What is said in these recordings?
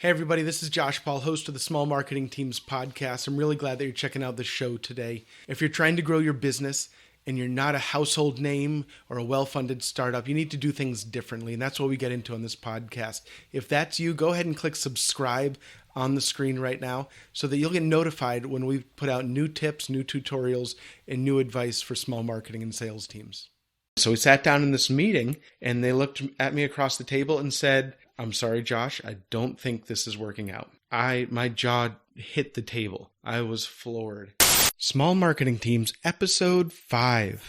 Hey everybody, this is Josh Paul, host of the Small Marketing Teams podcast. I'm really glad that you're checking out the show today. If you're trying to grow your business and you're not a household name or a well-funded startup, you need to do things differently, and that's what we get into on this podcast. If that's you, go ahead and click subscribe on the screen right now so that you'll get notified when we put out new tips, new tutorials, and new advice for small marketing and sales teams. So we sat down in this meeting and they looked at me across the table and said, "I'm sorry, Josh, I don't think this is working out." My jaw hit the table. I was floored. Small Marketing Teams, Episode 5.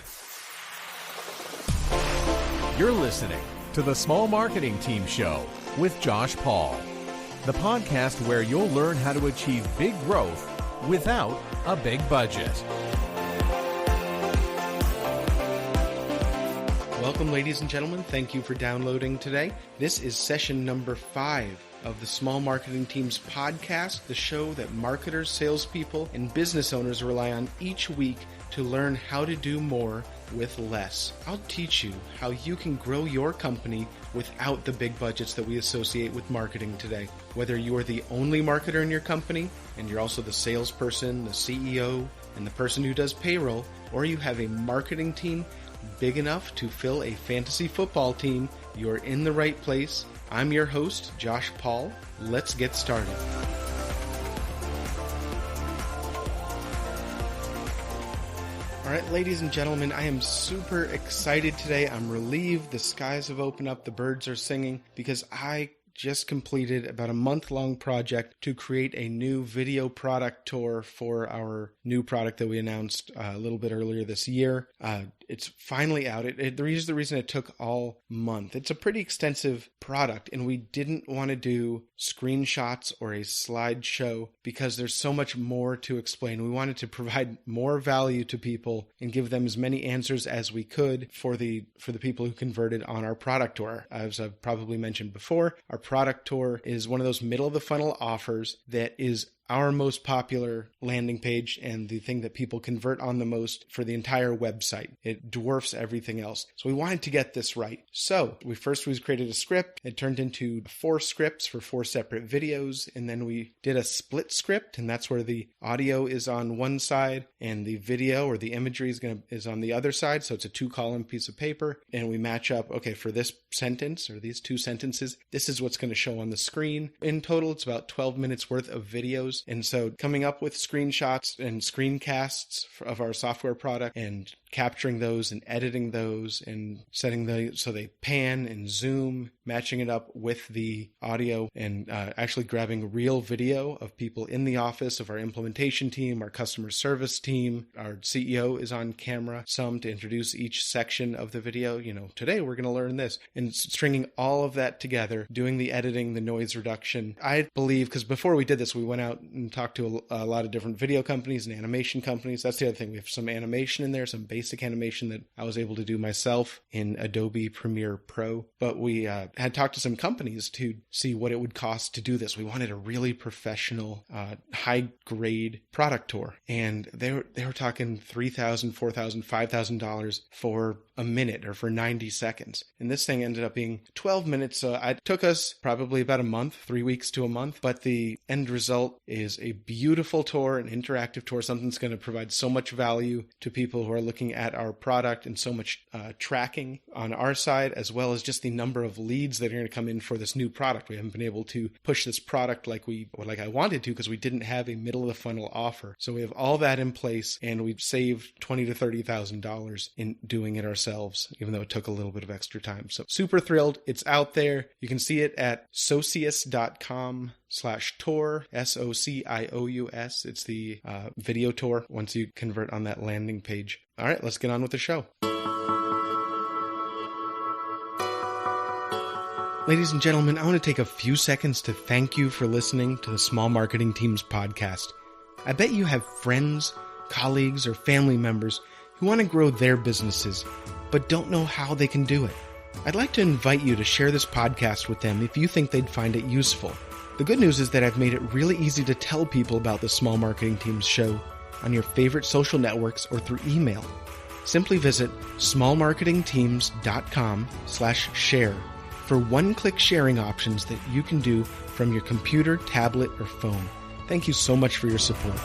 You're listening to the Small Marketing Team Show with Josh Paul, the podcast where you'll learn how to achieve big growth without a big budget. Welcome, ladies and gentlemen. Thank you for downloading today. This is session number 5 of the Small Marketing Teams podcast, the show that marketers, salespeople, and business owners rely on each week to learn how to do more with less. I'll teach you how you can grow your company without the big budgets that we associate with marketing today. Whether you are the only marketer in your company and you're also the salesperson, the CEO, and the person who does payroll, or you have a marketing team big enough to fill a fantasy football team, you're in the right place. I'm your host, Josh Paul. Let's get started. All right, ladies and gentlemen, I am super excited today. I'm relieved. The skies have opened up. The birds are singing because I just completed about a month-long project to create a new video product tour for our new product that we announced a little bit earlier this year. It's finally out. The reason it took all month. It's a pretty extensive product, and we didn't want to do screenshots or a slideshow because there's so much more to explain. We wanted to provide more value to people and give them as many answers as we could for the people who converted on our product tour. As I've probably mentioned before, our product tour is one of those middle-of-the-funnel offers that is our most popular landing page and the thing that people convert on the most for the entire website. It dwarfs everything else. So we wanted to get this right. So we created a script. It turned into 4 scripts for 4 separate videos. And then we did a split script, and that's where the audio is on one side and the video or the imagery is on the other side. So it's a 2-column piece of paper. And we match up, okay, for this sentence or these 2 sentences, this is what's going to show on the screen. In total, it's about 12 minutes worth of videos. And so coming up with screenshots and screencasts of our software product and capturing those and editing those and setting so they pan and zoom, matching it up with the audio and actually grabbing real video of people in the office, of our implementation team, our customer service team. Our CEO is on camera, some to introduce each section of the video. Today we're going to learn this, and stringing all of that together, doing the editing, the noise reduction. I believe, because before we did this, we went out and talked to a lot of different video companies and animation companies. That's the other thing. We have some animation in there, some basic animation that I was able to do myself in Adobe Premiere Pro. But we had talked to some companies to see what it would cost to do this. We wanted a really professional, high-grade product tour. And they were talking $3,000, $4,000, $5,000 for a minute or for 90 seconds. And this thing ended up being 12 minutes. So it took us probably about a month, 3 weeks to a month. But the end result is a beautiful tour, an interactive tour, something that's going to provide so much value to people who are looking at our product and so much tracking on our side, as well as just the number of leads that are going to come in for this new product. We haven't been able to push this product like I wanted to because we didn't have a middle of the funnel offer. So we have all that in place, and we've saved $20,000 to $30,000 in doing it ourselves, even though it took a little bit of extra time. So super thrilled. It's out there. You can see it at socius.com/tour, SOCIOUS. It's the video tour once you convert on that landing page. All right, let's get on with the show. Ladies and gentlemen, I want to take a few seconds to thank you for listening to the Small Marketing Teams podcast. I bet you have friends, colleagues, or family members who want to grow their businesses, but don't know how they can do it. I'd like to invite you to share this podcast with them if you think they'd find it useful. The good news is that I've made it really easy to tell people about the Small Marketing Teams show on your favorite social networks or through email. Simply visit smallmarketingteams.com/share for one-click sharing options that you can do from your computer, tablet, or phone. Thank you so much for your support.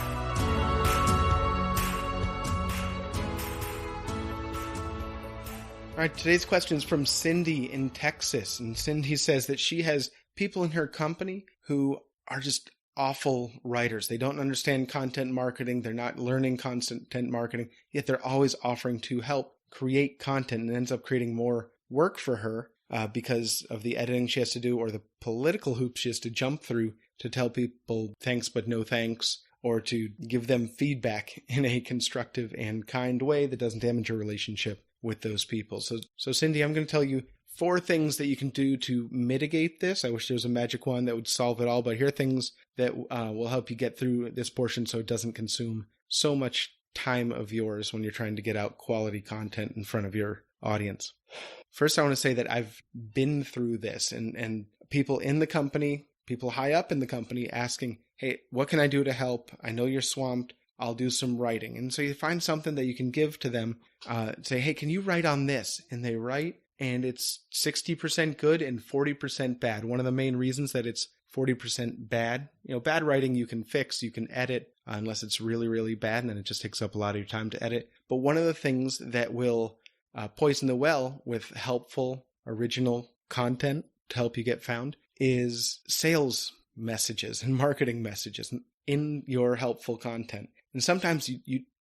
All right, today's question is from Cindy in Texas. And Cindy says that she has people in her company who are just awful writers. They don't understand content marketing. They're not learning content marketing, yet they're always offering to help create content, and ends up creating more work for her because of the editing she has to do or the political hoops she has to jump through to tell people thanks but no thanks, or to give them feedback in a constructive and kind way that doesn't damage your relationship with those people. So Cindy, I'm going to tell you 4 things that you can do to mitigate this. I wish there was a magic wand that would solve it all, but here are things that will help you get through this portion so it doesn't consume so much time of yours when you're trying to get out quality content in front of your audience. First, I want to say that I've been through this, and people in the company, people high up in the company asking, hey, what can I do to help? I know you're swamped. I'll do some writing. And so you find something that you can give to them. Say, hey, can you write on this? And they write, and it's 60% good and 40% bad. One of the main reasons that it's 40% bad, bad writing you can fix, you can edit, unless it's really, really bad, and then it just takes up a lot of your time to edit. But one of the things that will poison the well with helpful, original content to help you get found is sales messages and marketing messages in your helpful content. And sometimes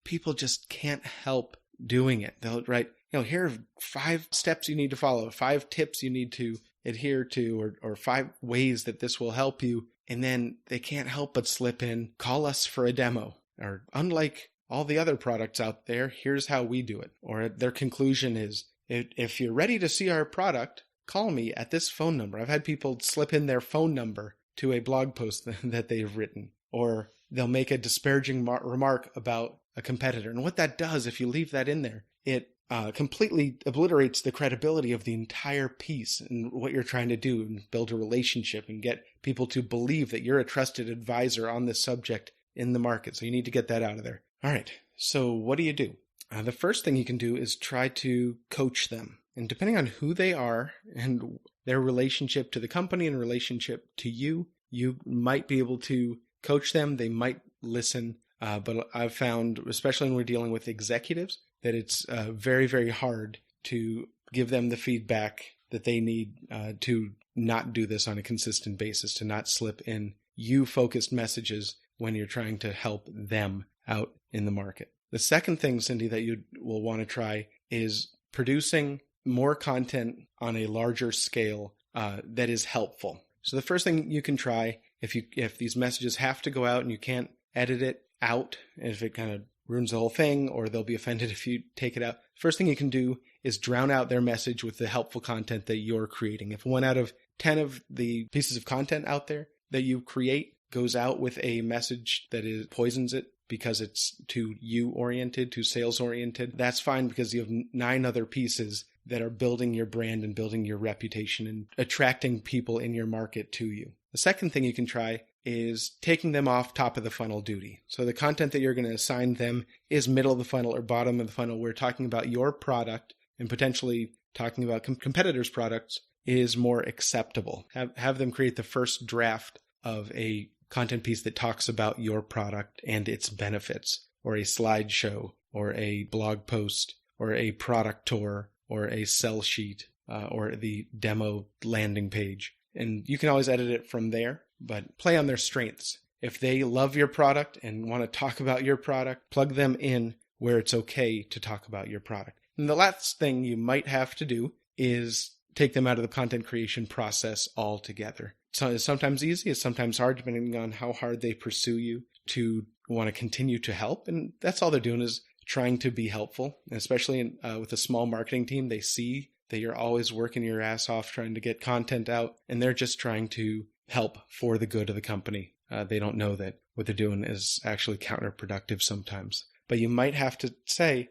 people just can't help doing it. They'll write, here are 5 steps you need to follow, 5 tips you need to adhere to, or 5 ways that this will help you. And then they can't help but slip in, call us for a demo, or unlike all the other products out there, here's how we do it. Or their conclusion is, if you're ready to see our product, call me at this phone number. I've had people slip in their phone number to a blog post that they've written. Or they'll make a disparaging remark about a competitor. And what that does, if you leave that in there, it completely obliterates the credibility of the entire piece and what you're trying to do, and build a relationship and get people to believe that you're a trusted advisor on this subject in the market. So you need to get that out of there. All right. So what do? The first thing you can do is try to coach them. And depending on who they are and their relationship to the company and relationship to you, you might be able to coach them. They might listen. But I've found, especially when we're dealing with executives, that it's very, very hard to give them the feedback that they need to not do this on a consistent basis, to not slip in you-focused messages when you're trying to help them out in the market. The second thing, Cindy, that you will want to try is producing more content on a larger scale that is helpful. So the first thing you can try, if these messages have to go out and you can't edit it out, if it kind of ruins the whole thing, or they'll be offended if you take it out, first thing you can do is drown out their message with the helpful content that you're creating. If 1 out of 10 of the pieces of content out there that you create goes out with a message that poisons it because it's too you-oriented, too sales-oriented, that's fine, because you have 9 other pieces that are building your brand and building your reputation and attracting people in your market to you. The second thing you can try is taking them off top of the funnel duty. So the content that you're going to assign them is middle of the funnel or bottom of the funnel. We're talking about your product, and potentially talking about competitors' products is more acceptable. Have them create the first draft of a content piece that talks about your product and its benefits, or a slideshow, or a blog post, or a product tour, or a sell sheet, or the demo landing page. And you can always edit it from there, but play on their strengths. If they love your product and want to talk about your product, plug them in where it's okay to talk about your product. And the last thing you might have to do is take them out of the content creation process altogether. So it's sometimes easy, it's sometimes hard, depending on how hard they pursue you to want to continue to help. And that's all they're doing, is trying to be helpful. And especially with a small marketing team, they see that you're always working your ass off trying to get content out, and they're just trying to help for the good of the company. They don't know that what they're doing is actually counterproductive sometimes. But you might have to say,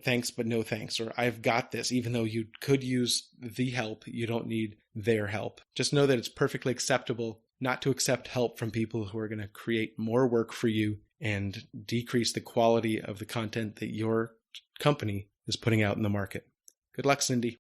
thanks, but no thanks, or I've got this, even though you could use the help, you don't need their help. Just know that it's perfectly acceptable not to accept help from people who are going to create more work for you and decrease the quality of the content that your company is putting out in the market. Good luck, Cindy.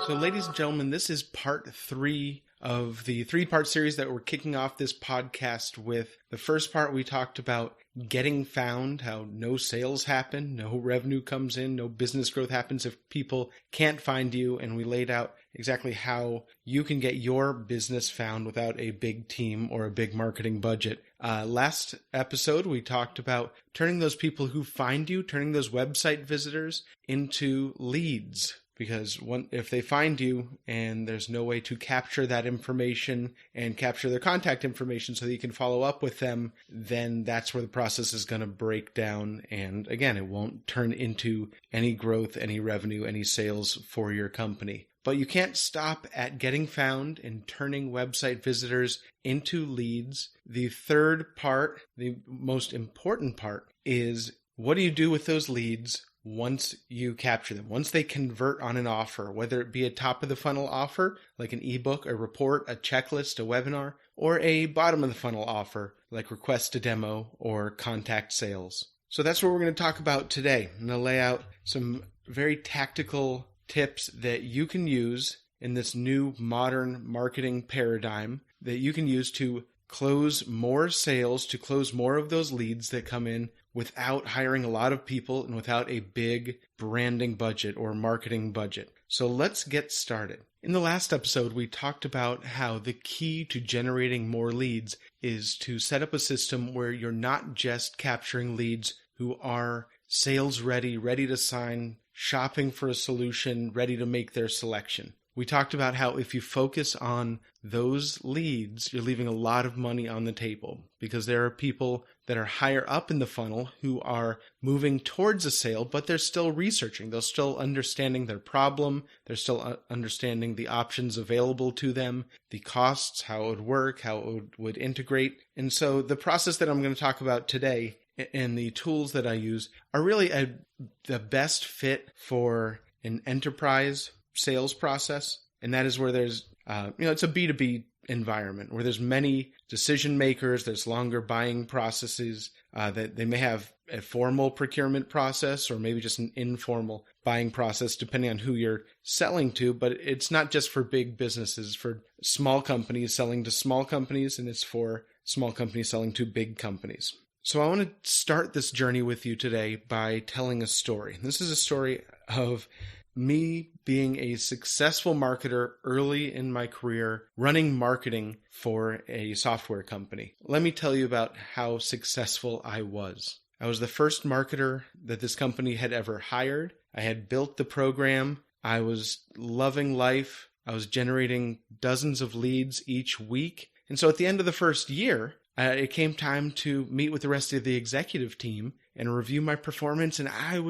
So, ladies and gentlemen, this is part 3 of the 3-part series that we're kicking off this podcast with. The first part, we talked about getting found, how no sales happen, no revenue comes in, no business growth happens if people can't find you. And we laid out exactly how you can get your business found without a big team or a big marketing budget. Last episode, we talked about turning those people who find you, turning those website visitors into leads. Because if they find you and there's no way to capture that information and capture their contact information so that you can follow up with them, then that's where the process is going to break down. And again, it won't turn into any growth, any revenue, any sales for your company. But you can't stop at getting found and turning website visitors into leads. The third part, the most important part, is what do you do with those leads once you capture them, once they convert on an offer, whether it be a top of the funnel offer, like an ebook, a report, a checklist, a webinar, or a bottom of the funnel offer, like request a demo or contact sales. So that's what we're going to talk about today. I'm going to lay out some very tactical tips that you can use in this new modern marketing paradigm that you can use to close more sales, to close more of those leads that come in without hiring a lot of people and without a big branding budget or marketing budget. So let's get started. In the last episode, we talked about how the key to generating more leads is to set up a system where you're not just capturing leads who are sales ready, ready to sign, shopping for a solution, ready to make their selection. We talked about how if you focus on those leads, you're leaving a lot of money on the table because there are people that are higher up in the funnel who are moving towards a sale, but they're still researching. They're still understanding their problem. They're still understanding the options available to them, the costs, how it would work, how it would integrate. And so the process that I'm going to talk about today and the tools that I use are really the best fit for an enterprise sales process. And that is where there's, it's a B2B environment where there's many decision makers, there's longer buying processes, that they may have a formal procurement process or maybe just an informal buying process depending on who you're selling to. But it's not just for big businesses, for small companies selling to small companies, and it's for small companies selling to big companies. So I want to start this journey with you today by telling a story. This is a story of me being a successful marketer early in my career, running marketing for a software company. Let me tell you about how successful I was. I was the first marketer that this company had ever hired. I had built the program. I was loving life. I was generating dozens of leads each week. And so at the end of the first year, it came time to meet with the rest of the executive team and review my performance. And I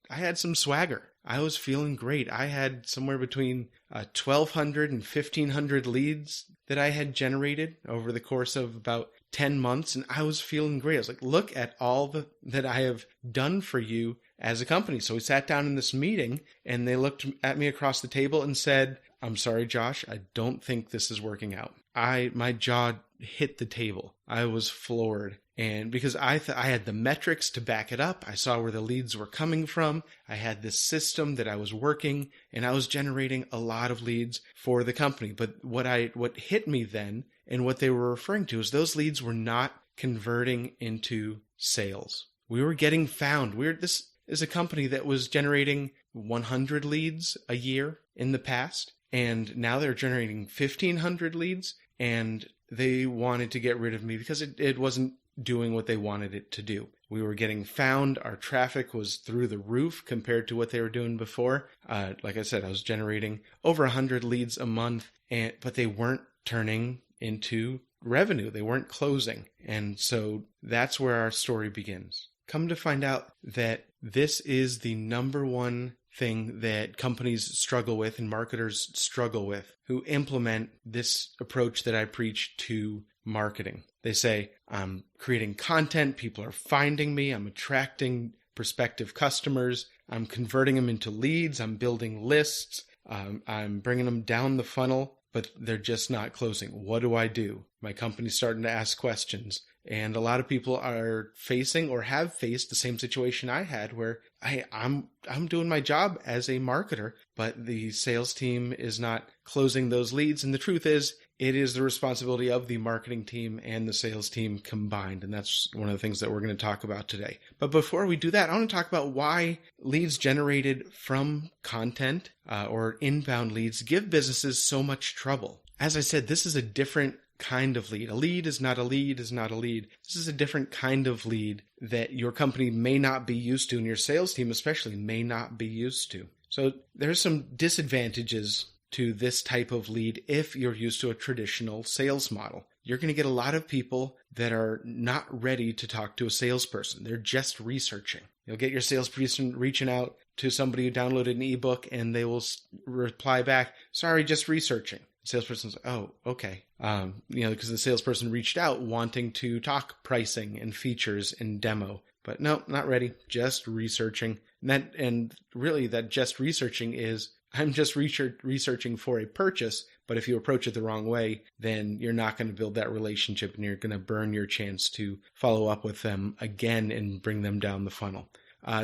had some swagger. I was feeling great. I had somewhere between 1,200 and 1,500 leads that I had generated over the course of about 10 months. And I was feeling great. I was like, look at all that I have done for you as a company. So we sat down in this meeting and they looked at me across the table and said, I'm sorry, Josh, I don't think this is working out. My jaw hit the table. I was floored. And because I had the metrics to back it up, I saw where the leads were coming from. I had this system that I was working, and I was generating a lot of leads for the company. But what hit me then, and what they were referring to, is those leads were not converting into sales. We were getting found. This is a company that was generating 100 leads a year in the past, and now they're generating 1,500 leads, and they wanted to get rid of me because it wasn't doing what they wanted it to do. We were getting found. Our traffic was through the roof compared to what they were doing before. Like I said, I was generating over 100 leads a month, but they weren't turning into revenue. They weren't closing. And so that's where our story begins. Come to find out that this is the number one thing that companies struggle with and marketers struggle with who implement this approach that I preach to marketing. They say, I'm creating content, people are finding me, I'm attracting prospective customers, I'm converting them into leads, I'm building lists, I'm bringing them down the funnel, but they're just not closing. What do I do? My company's starting to ask questions. And a lot of people are facing or have faced the same situation I had where I'm doing my job as a marketer, but the sales team is not closing those leads. And the truth is, it is the responsibility of the marketing team and the sales team combined. And that's one of the things that we're going to talk about today. But before we do that, I want to talk about why leads generated from content or inbound leads give businesses so much trouble. As I said, this is a different kind of lead. A lead is not a lead is not a lead. This is a different kind of lead that your company may not be used to, and your sales team especially may not be used to. So there's some disadvantages to this type of lead if you're used to a traditional sales model. You're going to get a lot of people that are not ready to talk to a salesperson. They're just researching. You'll get your salesperson reaching out to somebody who downloaded an ebook, and they will reply back, "Sorry, just researching." Salesperson's, "Oh, okay." Because the salesperson reached out wanting to talk pricing and features and demo, but no, not ready, just researching. And really that just researching is, I'm just researching for a purchase, but if you approach it the wrong way, then you're not going to build that relationship and you're going to burn your chance to follow up with them again and bring them down the funnel.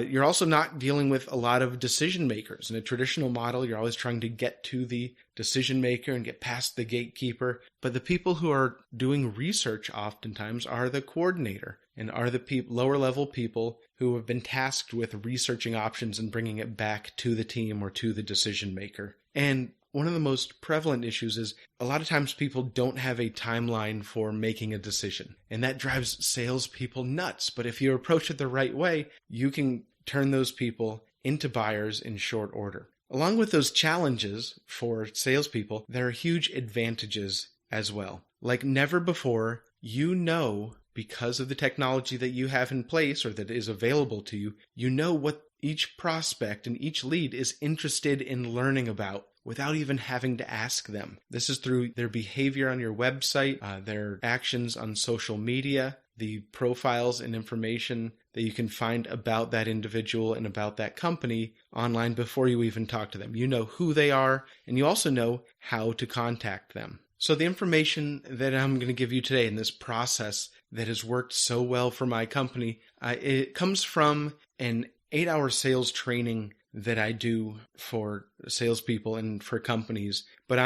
You're also not dealing with a lot of decision makers. In a traditional model, you're always trying to get to the decision maker and get past the gatekeeper. But the people who are doing research oftentimes are the coordinator and are the lower level people who have been tasked with researching options and bringing it back to the team or to the decision maker. And one of the most prevalent issues is a lot of times people don't have a timeline for making a decision, and that drives salespeople nuts. But if you approach it the right way, you can turn those people into buyers in short order. Along with those challenges for salespeople, there are huge advantages as well. Like never before, because of the technology that you have in place or that is available to you, you know what each prospect and each lead is interested in learning about without even having to ask them. This is through their behavior on your website, their actions on social media, the profiles and information that you can find about that individual and about that company online before you even talk to them. You know who they are, and you also know how to contact them. So the information that I'm going to give you today in this process that has worked so well for my company, it comes from an 8-hour sales training that I do for salespeople and for companies. But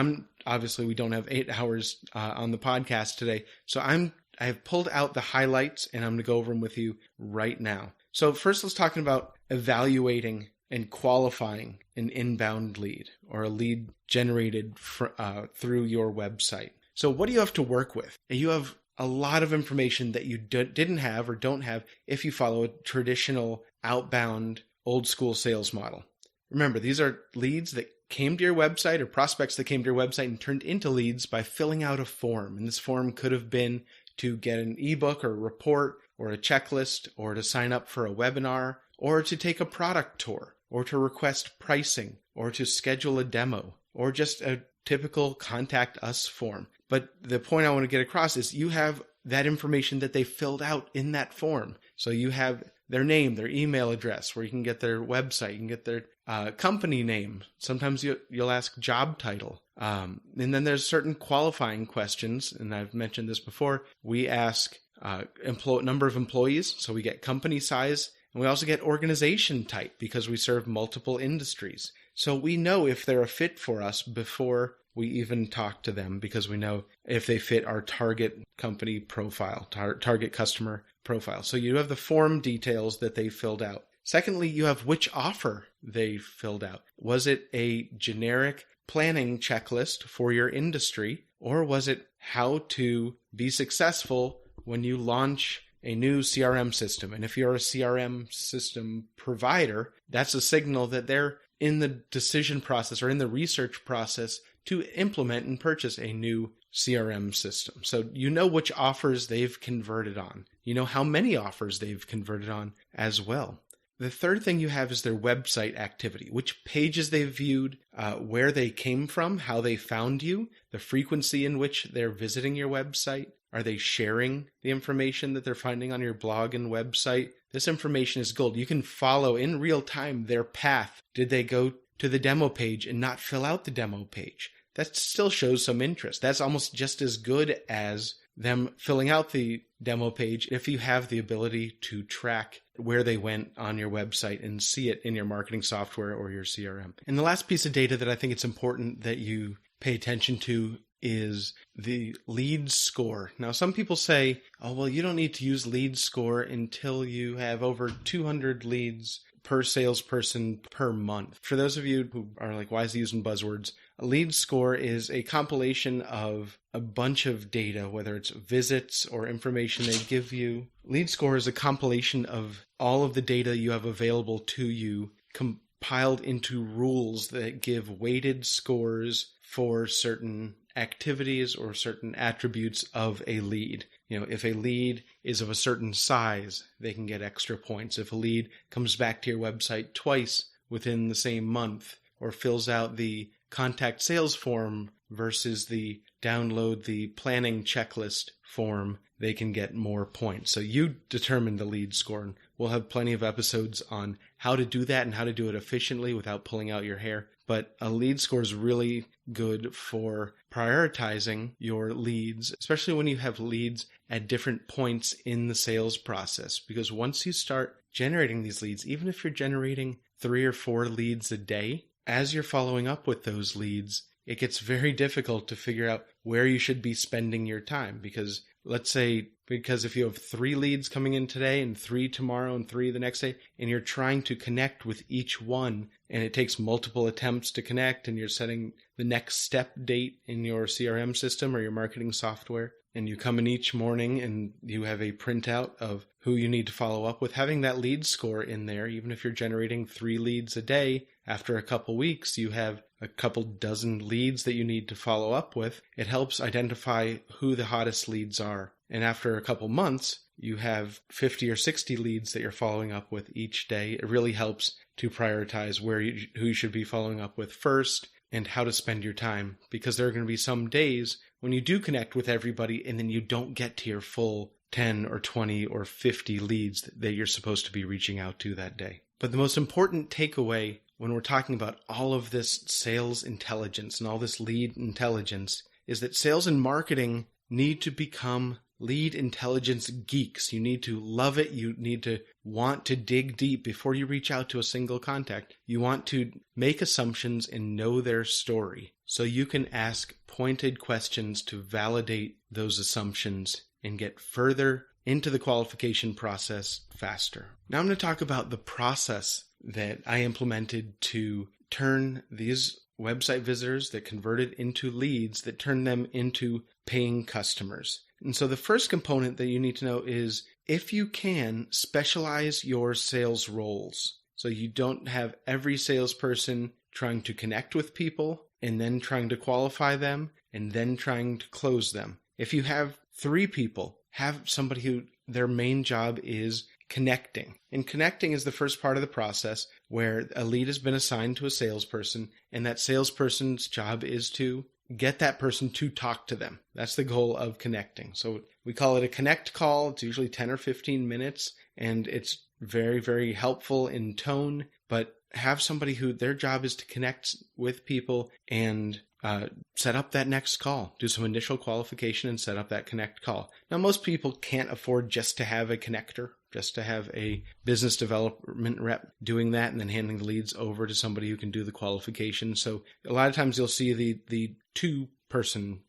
we don't have 8 hours on the podcast today. So I have pulled out the highlights and I'm going to go over them with you right now. So first, let's talk about evaluating and qualifying an inbound lead or a lead generated through your website. So what do you have to work with? You have a lot of information that you didn't have or don't have if you follow a traditional outbound old school sales model. Remember, these are leads that came to your website or prospects that came to your website and turned into leads by filling out a form. And this form could have been to get an ebook or a report or a checklist or to sign up for a webinar or to take a product tour or to request pricing or to schedule a demo or just a typical contact us form. But the point I want to get across is you have that information that they filled out in that form. So you have their name, their email address, where you can get their website, you can get their company name. Sometimes you'll ask job title. And then there's certain qualifying questions, and I've mentioned this before. We ask number of employees, so we get company size, and we also get organization type because we serve multiple industries. So we know if they're a fit for us before we even talk to them because we know if they fit our target company profile, target customer profile. So you have the form details that they filled out. Secondly, you have which offer they filled out. Was it a generic planning checklist for your industry, or was it how to be successful when you launch a new CRM system? And if you're a CRM system provider, that's a signal that they're in the decision process or in the research process to implement and purchase a new CRM system. So you know which offers they've converted on. You know how many offers they've converted on as well. The third thing you have is their website activity, which pages they've viewed, where they came from, how they found you, the frequency in which they're visiting your website. Are they sharing the information that they're finding on your blog and website? This information is gold. You can follow in real time their path. Did they go to the demo page and not fill out the demo page? That still shows some interest. That's almost just as good as them filling out the demo page if you have the ability to track where they went on your website and see it in your marketing software or your CRM. And the last piece of data that I think it's important that you pay attention to is the lead score. Now, some people say, oh, well, you don't need to use lead score until you have over 200 leads per salesperson per month. For those of you who are like, why is he using buzzwords? A lead score is a compilation of a bunch of data, whether it's visits or information they give you. Lead score is a compilation of all of the data you have available to you, compiled into rules that give weighted scores for certain activities or certain attributes of a lead. If a lead is of a certain size, they can get extra points. If a lead comes back to your website twice within the same month, or fills out the contact sales form versus the download the planning checklist form, they can get more points. So you determine the lead score, and we'll have plenty of episodes on how to do that and how to do it efficiently without pulling out your hair. But a lead score is really good for prioritizing your leads, especially when you have leads at different points in the sales process. Because once you start generating these leads, even if you're generating 3 or 4 leads a day, as you're following up with those leads, it gets very difficult to figure out where you should be spending your time. Because if you have 3 leads coming in today and 3 tomorrow and 3 the next day, and you're trying to connect with each one, and it takes multiple attempts to connect, and you're setting the next step date in your CRM system or your marketing software, and you come in each morning and you have a printout of who you need to follow up with, having that lead score in there, even if you're generating 3 leads a day, after a couple weeks, you have a couple dozen leads that you need to follow up with. It helps identify who the hottest leads are. And after a couple months, you have 50 or 60 leads that you're following up with each day. It really helps to prioritize who you should be following up with first and how to spend your time. Because there are going to be some days when you do connect with everybody and then you don't get to your full 10 or 20 or 50 leads that you're supposed to be reaching out to that day. But the most important takeaway when we're talking about all of this sales intelligence and all this lead intelligence is that sales and marketing need to become lead intelligence geeks. You need to love it. You need to want to dig deep before you reach out to a single contact. You want to make assumptions and know their story so you can ask pointed questions to validate those assumptions and get further into the qualification process faster. Now I'm going to talk about the process that I implemented to turn these website visitors that converted into leads, that turn them into paying customers. And so the first component that you need to know is, if you can, specialize your sales roles. So you don't have every salesperson trying to connect with people and then trying to qualify them and then trying to close them. If you have 3 people, have somebody who their main job is connecting. And connecting is the first part of the process where a lead has been assigned to a salesperson, and that salesperson's job is to get that person to talk to them. That's the goal of connecting. So we call it a connect call. It's usually 10 or 15 minutes, and it's very, very helpful in tone, but have somebody who their job is to connect with people and set up that next call, do some initial qualification and set up that connect call. Now, most people can't afford just to have a connector, just to have a business development rep doing that and then handing the leads over to somebody who can do the qualification. So a lot of times you'll see the 2-person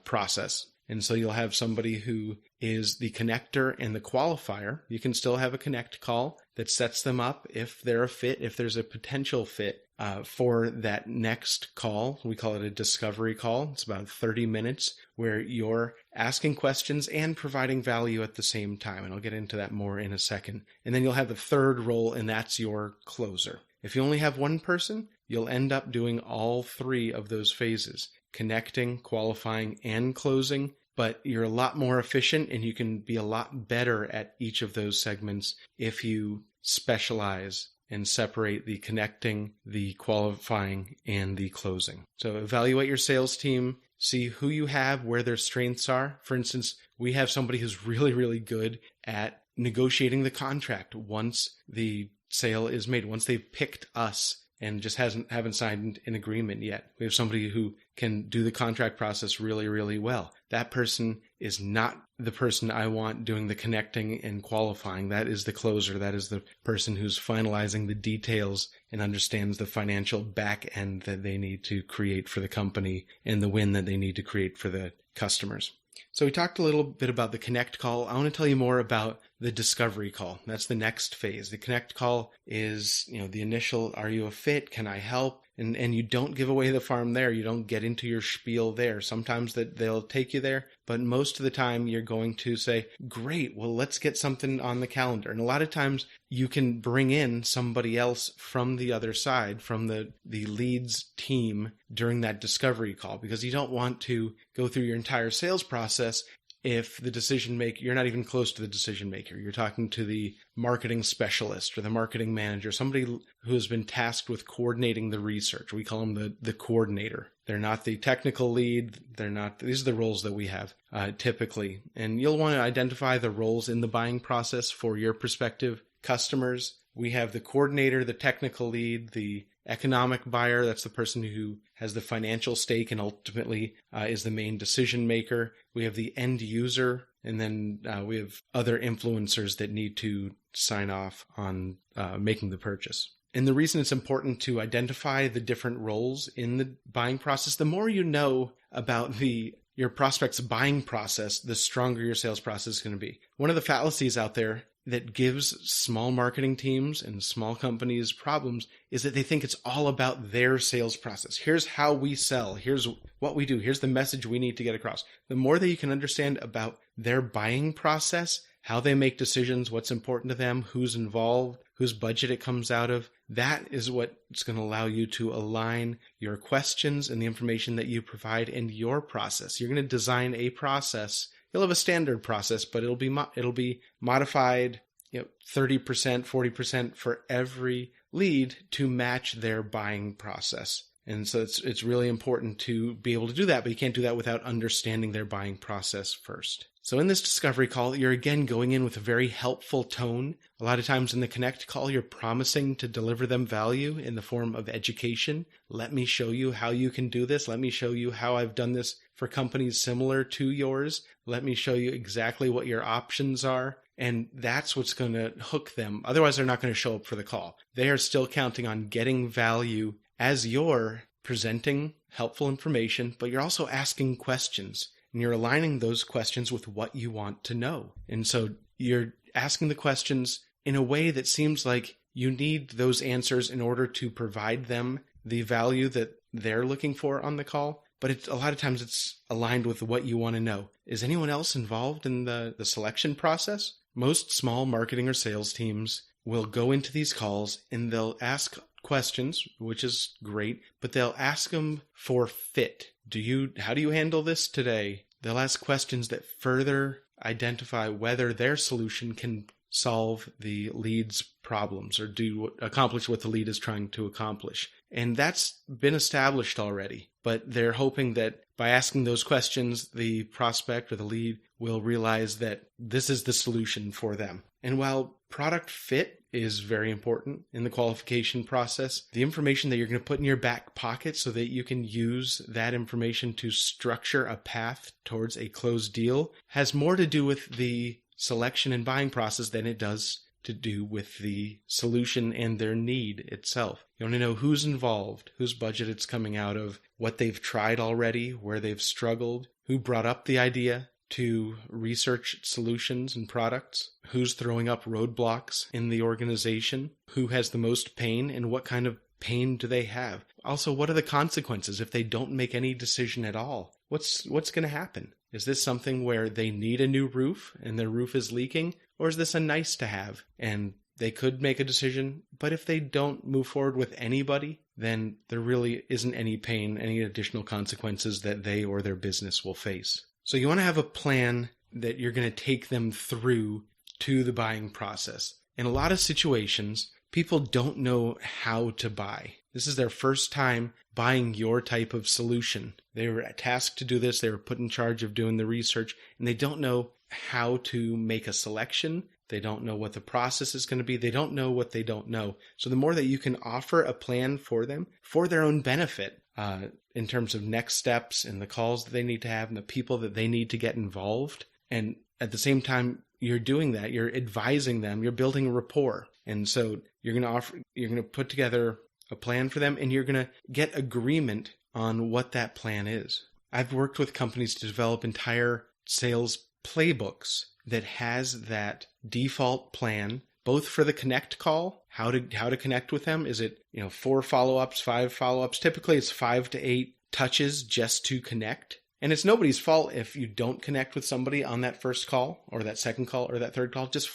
process. And so you'll have somebody who is the connector and the qualifier. You can still have a connect call that sets them up if they're a fit, if there's a potential fit for that next call. We call it a discovery call. It's about 30 minutes where you're asking questions and providing value at the same time. And I'll get into that more in a second. And then you'll have a third role, and that's your closer. If you only have one person, you'll end up doing all 3 of those phases: connecting, qualifying, and closing. But you're a lot more efficient and you can be a lot better at each of those segments if you specialize and separate the connecting, the qualifying, and the closing. So evaluate your sales team, see who you have, where their strengths are. For instance, we have somebody who's really, really good at negotiating the contract once the sale is made, once they've picked us and just haven't signed an agreement yet. We have somebody who can do the contract process really, really well. that person is not the person I want doing the connecting and qualifying. That is the closer. That is the person who's finalizing the details and understands the financial back end that they need to create for the company and the win that they need to create for the customers. So we talked a little bit about the connect call. I want to tell you more about the discovery call. That's the next phase. The connect call is, the initial, are you a fit? Can I help? And you don't give away the farm there. You don't get into your spiel there. Sometimes that they'll take you there, but most of the time you're going to say, great, well, let's get something on the calendar. And a lot of times you can bring in somebody else from the other side, from the leads team during that discovery call, because you don't want to go through your entire sales process if the decision maker, you're not even close to the decision maker. You're talking to the marketing specialist or the marketing manager, somebody who has been tasked with coordinating the research. We call them the coordinator. They're not the technical lead. These are the roles that we have typically. And you'll want to identify the roles in the buying process for your prospective customers. We have the coordinator, the technical lead, the economic buyer. That's the person who has the financial stake and ultimately is the main decision maker. We have the end user, and then we have other influencers that need to sign off on making the purchase. And the reason it's important to identify the different roles in the buying process, the more you know about your prospect's buying process, the stronger your sales process is going to be. One of the fallacies out there that gives small marketing teams and small companies problems is that they think it's all about their sales process. Here's how we sell. Here's what we do. Here's the message we need to get across. The more that you can understand about their buying process, how they make decisions, what's important to them, who's involved, whose budget it comes out of, that is what's going to allow you to align your questions and the information that you provide and your process. You're going to design a process. You'll have a standard process, but it'll be modified, 30%, 40% for every lead to match their buying process. And so it's really important to be able to do that, but you can't do that without understanding their buying process first. So in this discovery call, you're again going in with a very helpful tone. A lot of times in the connect call, you're promising to deliver them value in the form of education. Let me show you how you can do this. Let me show you how I've done this for companies similar to yours. Let me show you exactly what your options are. And that's what's going to hook them. Otherwise, they're not going to show up for the call. They are still counting on getting value as you're presenting helpful information, but you're also asking questions. And you're aligning those questions with what you want to know. And so you're asking the questions in a way that seems like you need those answers in order to provide them the value that they're looking for on the call. But a lot of times it's aligned with what you want to know. Is anyone else involved in the selection process? Most small marketing or sales teams will go into these calls and they'll ask questions, which is great, but they'll ask them for fit. How do you handle this today? They'll ask questions that further identify whether their solution can solve the lead's problems or accomplish what the lead is trying to accomplish. And that's been established already, but they're hoping that by asking those questions, the prospect or the lead will realize that this is the solution for them. And while product fit is very important in the qualification process, the information that you're going to put in your back pocket so that you can use that information to structure a path towards a closed deal has more to do with the selection and buying process than it does to do with the solution and their need itself. You want to know who's involved, whose budget it's coming out of, what they've tried already, where they've struggled, who brought up the idea to research solutions and products, who's throwing up roadblocks in the organization, who has the most pain, and what kind of pain do they have. Also, what are the consequences if they don't make any decision at all? What's going to happen? Is this something where they need a new roof and their roof is leaking? Or is this a nice to have and they could make a decision, but if they don't move forward with anybody, then there really isn't any pain, any additional consequences that they or their business will face. So you want to have a plan that you're going to take them through to the buying process. In a lot of situations, people don't know how to buy. This is their first time buying your type of solution. They were tasked to do this. They were put in charge of doing the research, and they don't know how to make a selection. They don't know what the process is going to be. They don't know what they don't know. So the more that you can offer a plan for them for their own benefit, in terms of next steps and the calls that they need to have and the people that they need to get involved. And at the same time, you're doing that. You're advising them. You're building a rapport. And so you're going to put together a plan for them, and you're going to get agreement on what that plan is. I've worked with companies to develop entire sales playbooks that has that default plan, both for the connect call, how to connect with them. Is it, 4 follow-ups, 5 follow-ups? Typically it's 5 to 8 touches just to connect. And it's nobody's fault if you don't connect with somebody on that first call or that second call or that third call. Just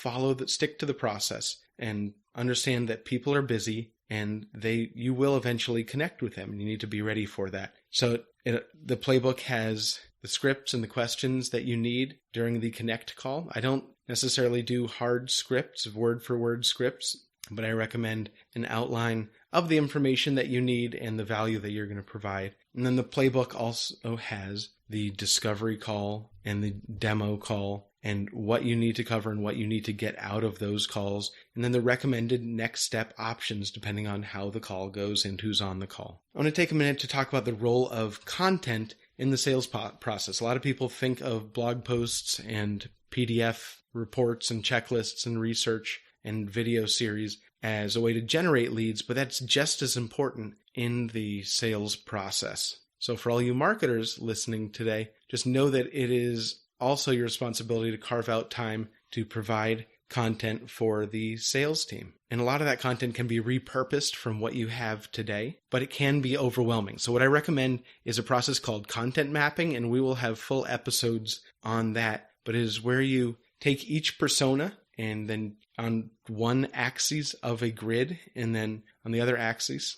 stick to the process and understand that people are busy and you will eventually connect with them, and you need to be ready for that. So the playbook has the scripts and the questions that you need during the connect call. I don't necessarily do hard scripts, word for word scripts, but I recommend an outline of the information that you need and the value that you're going to provide. And then the playbook also has the discovery call and the demo call and what you need to cover and what you need to get out of those calls. And then the recommended next step options depending on how the call goes and who's on the call. I want to take a minute to talk about the role of content in the sales process. A lot of people think of blog posts and PDF reports and checklists and research and video series as a way to generate leads, but that's just as important in the sales process. So for all you marketers listening today, just know that it is also your responsibility to carve out time to provide content for the sales team. And a lot of that content can be repurposed from what you have today, but it can be overwhelming. So what I recommend is a process called content mapping, and we will have full episodes on that. But it is where you take each persona and then on one axis of a grid, and then on the other axes,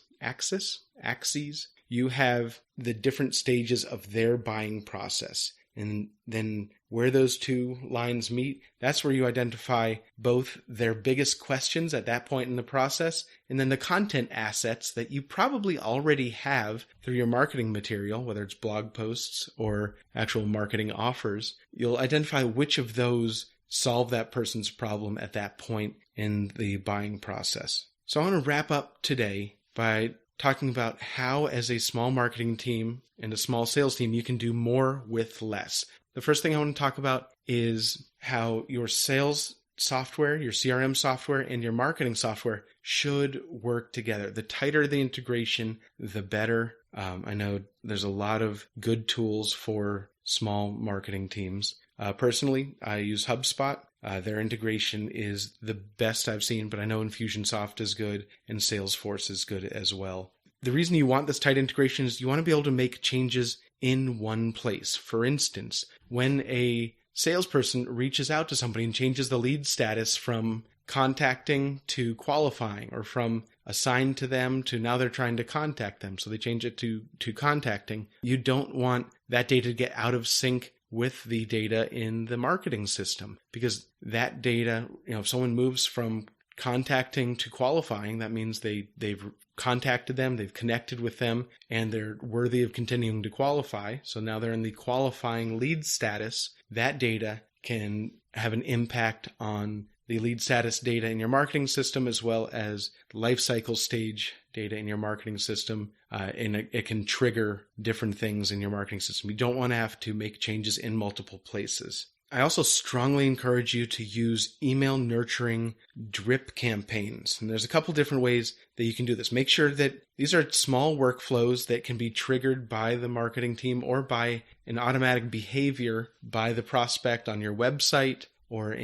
you have the different stages of their buying process. And then where those two lines meet, that's where you identify both their biggest questions at that point in the process, and then the content assets that you probably already have through your marketing material, whether it's blog posts or actual marketing offers. You'll identify which of those solve that person's problem at that point in the buying process. So I want to wrap up today by talking about how, as a small marketing team and a small sales team, you can do more with less. The first thing I want to talk about is how your sales software, your CRM software, and your marketing software should work together. The tighter the integration, the better. I know there's a lot of good tools for small marketing teams. Personally, I use HubSpot. Their integration is the best I've seen, but I know Infusionsoft is good and Salesforce is good as well. The reason you want this tight integration is you want to be able to make changes in one place. For instance, when a salesperson reaches out to somebody and changes the lead status from contacting to qualifying, or from assigned to them to now they're trying to contact them, so they change it to contacting, you don't want that data to get out of sync with the data in the marketing system, because that data, if someone moves from contacting to qualifying, that means they've contacted them, they've connected with them, and they're worthy of continuing to qualify. So now they're in the qualifying lead status. That data can have an impact on the lead status data in your marketing system, as well as life cycle stage data in your marketing system. And it can trigger different things in your marketing system. You don't want to have to make changes in multiple places. I also strongly encourage you to use email nurturing drip campaigns. And there's a couple different ways that you can do this. Make sure that these are small workflows that can be triggered by the marketing team or by an automatic behavior by the prospect on your website, or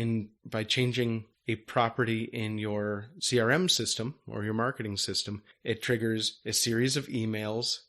by changing a property in your CRM system or your marketing system. It triggers a series of emails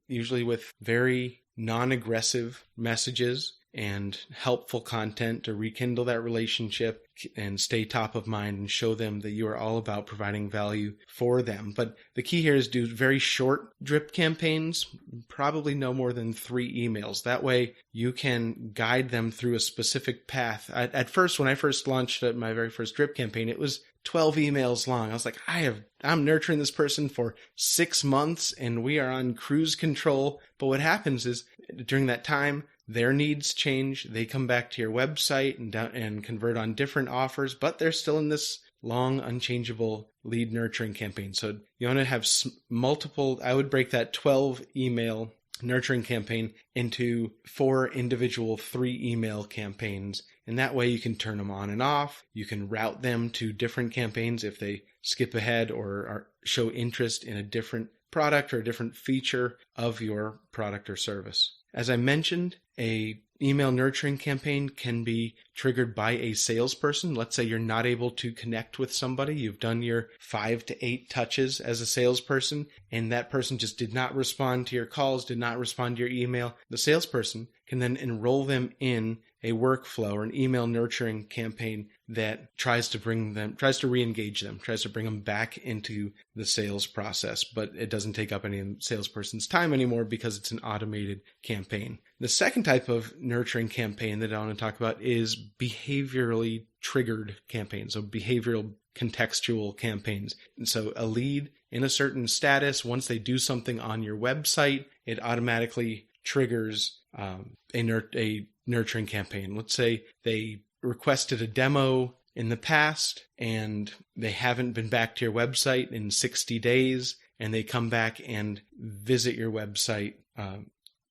usually with very non-aggressive messages and helpful content to rekindle that relationship and stay top of mind and show them that you are all about providing value for them. But the key here is do very short drip campaigns, probably no more than 3 emails. That way you can guide them through a specific path. At first, when I first launched my very first drip campaign, it was 12 emails long. I was like, I'm nurturing this person for 6 months and we are on cruise control. But what happens is during that time, their needs change. They come back to your website and convert on different offers, but they're still in this long, unchangeable lead nurturing campaign. So you want to have multiple, I would break that 12 email nurturing campaign into 4 individual 3 email campaigns. And that way you can turn them on and off. You can route them to different campaigns if they skip ahead or show interest in a different product or a different feature of your product or service. As I mentioned, a email nurturing campaign can be triggered by a salesperson. Let's say you're not able to connect with somebody. You've done your 5 to 8 touches as a salesperson, and that person just did not respond to your calls, did not respond to your email. The salesperson can then enroll them in a workflow or an email nurturing campaign that tries to re-engage them, tries to bring them back into the sales process, but it doesn't take up any of the salesperson's time anymore because it's an automated campaign. The second type of nurturing campaign that I want to talk about is behaviorally triggered campaigns, so behavioral contextual campaigns. And so a lead in a certain status, once they do something on your website, it automatically triggers a nurturing campaign. Let's say they requested a demo in the past and they haven't been back to your website in 60 days and they come back and visit your website.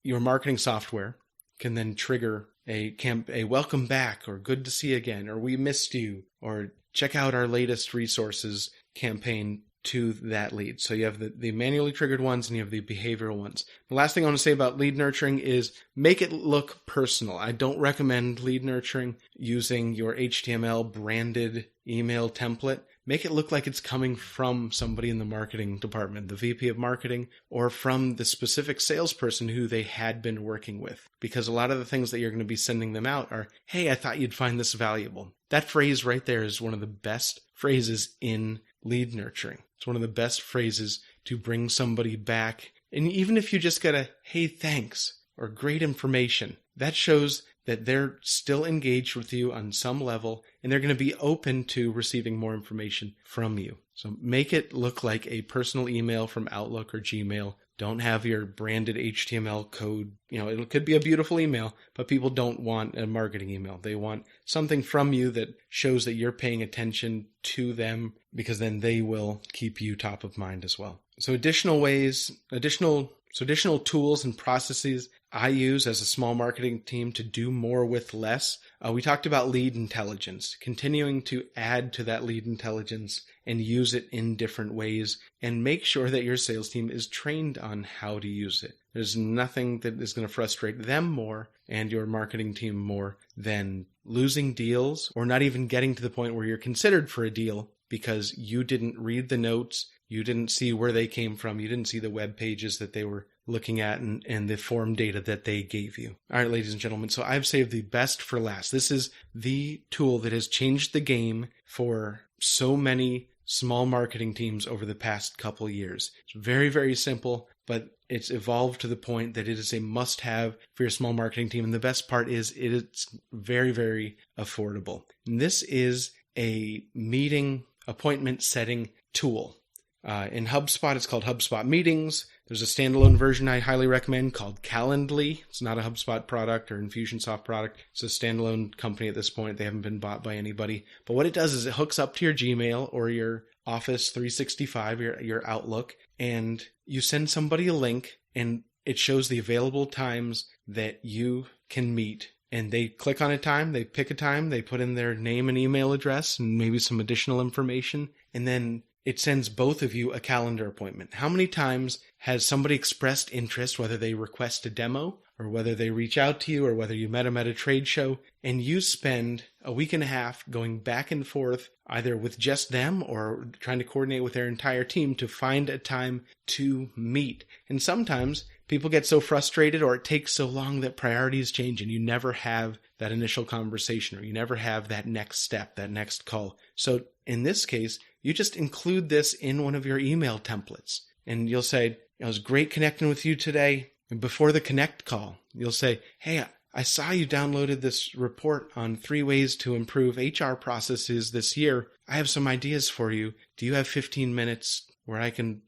Your marketing software can then trigger a welcome back or good to see you again or we missed you or check out our latest resources campaign to that lead. So you have the manually triggered ones and you have the behavioral ones. The last thing I want to say about lead nurturing is make it look personal. I don't recommend lead nurturing using your HTML branded email template. Make it look like it's coming from somebody in the marketing department, the VP of marketing, or from the specific salesperson who they had been working with. Because a lot of the things that you're going to be sending them out are, hey, I thought you'd find this valuable. That phrase right there is one of the best phrases in lead nurturing. It's one of the best phrases to bring somebody back. And even if you just get a, hey, thanks, or great information, that shows that they're still engaged with you on some level, and they're going to be open to receiving more information from you. So make it look like a personal email from Outlook or Gmail. Don't have your branded HTML code. It could be a beautiful email, but people don't want a marketing email. They want something from you that shows that you're paying attention to them, because then they will keep you top of mind as well. So additional tools and processes I use as a small marketing team to do more with less. We talked about lead intelligence, continuing to add to that lead intelligence and use it in different ways and make sure that your sales team is trained on how to use it. There's nothing that is going to frustrate them more and your marketing team more than losing deals or not even getting to the point where you're considered for a deal because you didn't read the notes, you didn't see where they came from, you didn't see the web pages that they were looking at and the form data that they gave you. All right, ladies and gentlemen, so I've saved the best for last. This is the tool that has changed the game for so many small marketing teams over the past couple years. It's very, very simple, but it's evolved to the point that it is a must-have for your small marketing team. And the best part is it's very, very affordable. And this is a meeting appointment setting tool. In HubSpot, it's called HubSpot Meetings. There's a standalone version I highly recommend called Calendly. It's not a HubSpot product or Infusionsoft product. It's a standalone company at this point. They haven't been bought by anybody. But what it does is it hooks up to your Gmail or your Office 365, your Outlook, and you send somebody a link, and it shows the available times that you can meet. And they click on a time, they pick a time, they put in their name and email address and maybe some additional information, and then it sends both of you a calendar appointment. How many times has somebody expressed interest, whether they request a demo or whether they reach out to you or whether you met them at a trade show, and you spend a week and a half going back and forth either with just them or trying to coordinate with their entire team to find a time to meet. And sometimes people get so frustrated or it takes so long that priorities change and you never have that initial conversation or you never have that next step, that next call. So in this case, you just include this in one of your email templates and you'll say, it was great connecting with you today. And before the connect call, you'll say, hey, I saw you downloaded this report on 3 ways to improve HR processes this year. I have some ideas for you. Do you have 15 minutes where I can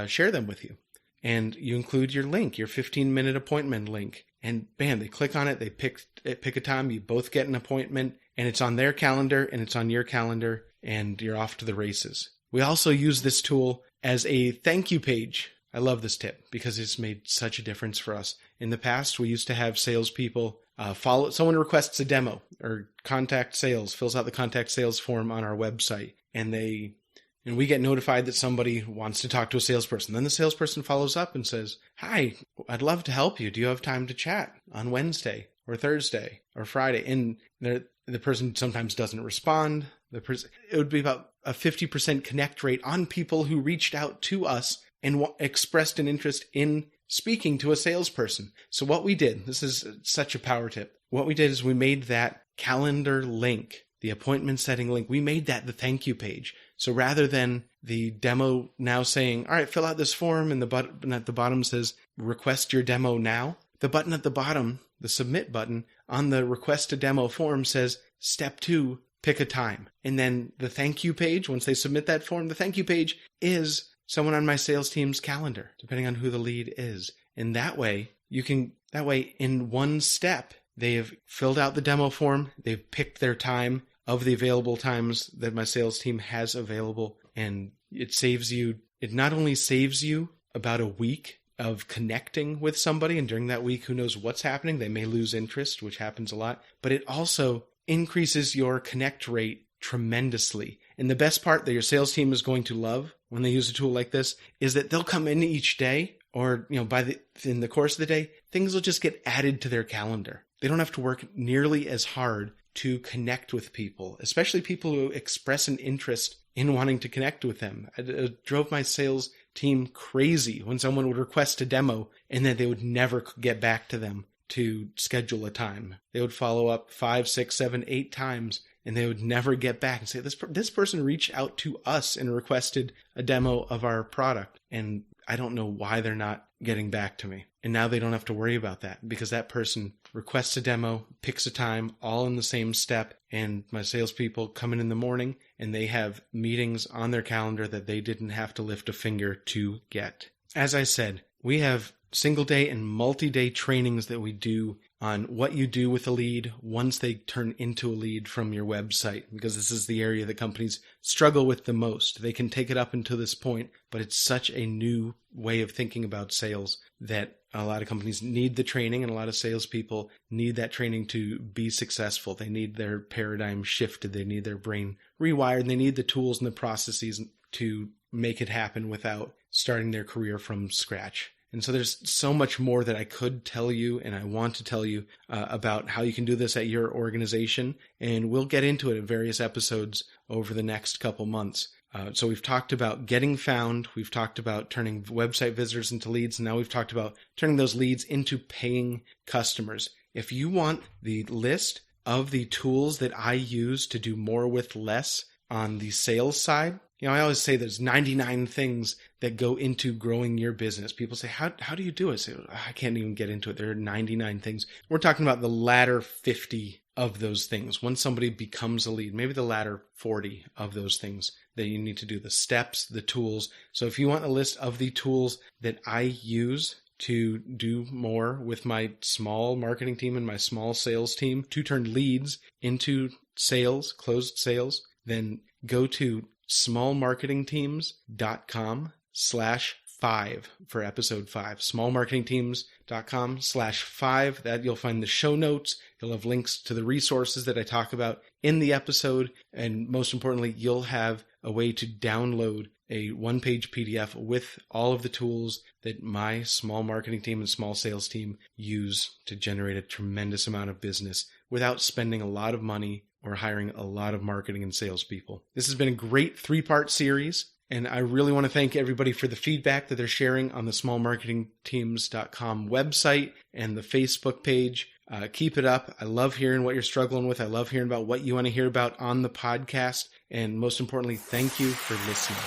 share them with you? And you include your link, your 15-minute appointment link. and bam, they click on it, they pick a time, you both get an appointment, and it's on their calendar and it's on your calendar, and you're off to the races. We also use this tool as a thank you page. I love this tip because it's made such a difference for us. In the past, we used to have salespeople someone requests a demo or contact sales, fills out the contact sales form on our website, and we get notified that somebody wants to talk to a salesperson. Then the salesperson follows up and says, "Hi, I'd love to help you. Do you have time to chat on Wednesday or Thursday or Friday?" And the person sometimes doesn't respond. It would be about a 50% connect rate on people who reached out to us and expressed an interest in speaking to a salesperson. So what we did, this is such a power tip. What we did is we made that calendar link, the appointment setting link, we made that the thank you page. So rather than the demo now saying, "All right, fill out this form," and the button at the bottom says, "Request your demo now," the button at the bottom, the submit button on the request a demo form says, "Step 2, pick a time." And then the thank you page, once they submit that form, the thank you page is someone on my sales team's calendar, depending on who the lead is. And that way, in one step, they have filled out the demo form, they've picked their time of the available times that my sales team has available, and it not only saves you about a week of connecting with somebody, and during that week, who knows what's happening, they may lose interest, which happens a lot, but it also increases your connect rate tremendously. And the best part that your sales team is going to love when they use a tool like this is that they'll come in each day, or in the course of the day, things will just get added to their calendar. They don't have to work nearly as hard to connect with people, especially people who express an interest in wanting to connect with them. It drove my sales team crazy when someone would request a demo and then they would never get back to them to schedule a time. They would follow up 5, 6, 7, 8 times, and they would never get back and say, this person reached out to us and requested a demo of our product, and I don't know why they're not getting back to me. And now they don't have to worry about that because that person requests a demo, picks a time, all in the same step, and my salespeople come in the morning and they have meetings on their calendar that they didn't have to lift a finger to get. As I said, we have single day and multi-day trainings that we do on what you do with a lead once they turn into a lead from your website, because this is the area that companies struggle with the most. They can take it up until this point, but it's such a new way of thinking about sales that a lot of companies need the training, and a lot of salespeople need that training to be successful. They need their paradigm shifted. They need their brain rewired, and they need the tools and the processes to make it happen without starting their career from scratch. And so there's so much more that I could tell you, and I want to tell you about how you can do this at your organization. And we'll get into it in various episodes over the next couple months. So we've talked about getting found. We've talked about turning website visitors into leads. And now we've talked about turning those leads into paying customers. If you want the list of the tools that I use to do more with less on the sales side, I always say there's 99 things that go into growing your business. People say, how do you do it? I say, I can't even get into it. There are 99 things. We're talking about the latter 50 of those things. Once somebody becomes a lead, maybe the latter 40 of those things that you need to do, the steps, the tools. So if you want a list of the tools that I use to do more with my small marketing team and my small sales team to turn leads into sales, closed sales, then go to smallmarketingteams.com/5 for episode 5. smallmarketingteams.com/5. That you'll find the show notes. You'll have links to the resources that I talk about in the episode. And most importantly, you'll have a way to download a one-page PDF with all of the tools that my small marketing team and small sales team use to generate a tremendous amount of business without spending a lot of money or hiring a lot of marketing and salespeople. This has been a great 3-part series, and I really want to thank everybody for the feedback that they're sharing on the smallmarketingteams.com website and the Facebook page. Keep it up. I love hearing what you're struggling with. I love hearing about what you want to hear about on the podcast. And most importantly, thank you for listening.